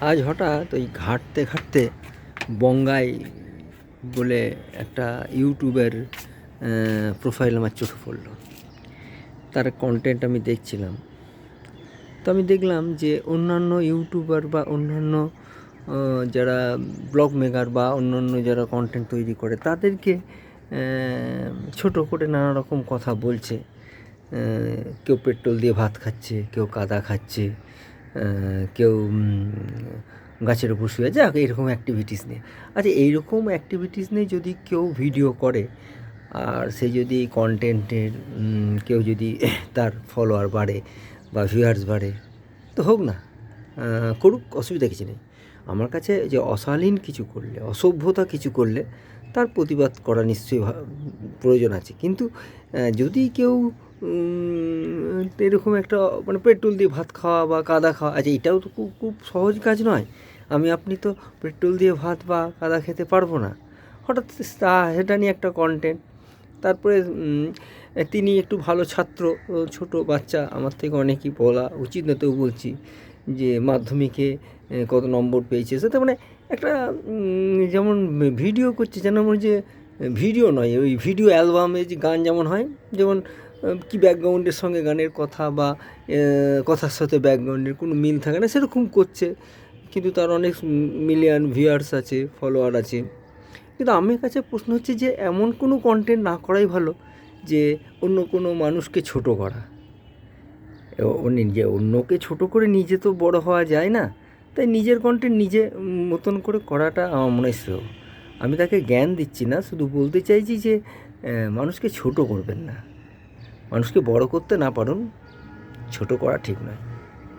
আজ হঠাৎ ওই ঘাঁটতে ঘাঁটতে বঙ্গাই বলে একটা ইউটিউবের প্রোফাইল আমার চোখে পড়লো। তার কন্টেন্ট আমি দেখছিলাম, তো আমি দেখলাম যে অন্যান্য ইউটিউবার বা অন্যান্য যারা ব্লগ মেকার বা অন্যান্য যারা কন্টেন্ট তৈরি করে তাদেরকে ছোট করে নানা রকম কথা বলছে। কেউ পেট্রোল দিয়ে ভাত খাচ্ছে, কেউ কাদা খাচ্ছে, কেউ গাছের উপর শুয়ে যাক, এইরকম অ্যাক্টিভিটিস নিয়ে। আচ্ছা, এইরকম অ্যাক্টিভিটিস নিয়ে যদি কেউ ভিডিও করে আর সে যদি কন্টেন্টের কেউ যদি তার ফলোয়ার বাড়ে বা ভিউয়ার্স বাড়ে, তো হোক না, করুক, অসুবিধা কিছু নেই। আমার কাছে যে অশালীন কিছু করলে, অসভ্যতা কিছু করলে তার প্রতিবাদ করা নিশ্চয়ই প্রয়োজন আছে। কিন্তু যদি কেউ এরকম একটা মানে পেট্রোল দিয়ে ভাত খাওয়া বা কাদা খাওয়া, আচ্ছা এটাও তো খুব খুব সহজ কাজ নয়। আপনি তো পেট্রোল দিয়ে ভাত বা কাদা খেতে পারবো না। হঠাৎ সেটা নিয়ে একটা কন্টেন্ট। তারপরে তিনি একটু ভালো ছাত্র, ছোট বাচ্চা, আমার থেকে অনেকই বলা উচিত না, তবু বলছি যে মাধ্যমিকে কত নম্বর পেয়েছে, সেটা মানে একটা যেমন ভিডিও করছে, যেন মনে যে ভিডিও নয়, ওই ভিডিও অ্যালবামে যে গান যেমন হয়, যেমন কি ব্যাকগ্রাউন্ডের সঙ্গে গানের কথা বা কথার সাথে ব্যাকগ্রাউন্ডের কোনো মিল থাকে না, সেরকম করছে। কিন্তু তার অনেক মিলিয়ন ভিউয়ার্স আছে, ফলোয়ার আছে। কিন্তু আমার কাছে প্রশ্ন হচ্ছে যে এমন কোনো কন্টেন্ট না করাই ভালো যে অন্য কোনো মানুষকে ছোট করা। নিজে অন্যকে ছোট করে নিজে তো বড় হওয়া যায় না, তাই নিজের কন্টেন্ট নিজে মতন করে করাটা আমার মনে হয় শ্রেয়। আমি তাকে জ্ঞান দিচ্ছি না, শুধু বলতে চাইছি যে মানুষকে ছোট করবেন না। মানুষকে বড় করতে না পারুন, ছোট করা ঠিক নয়।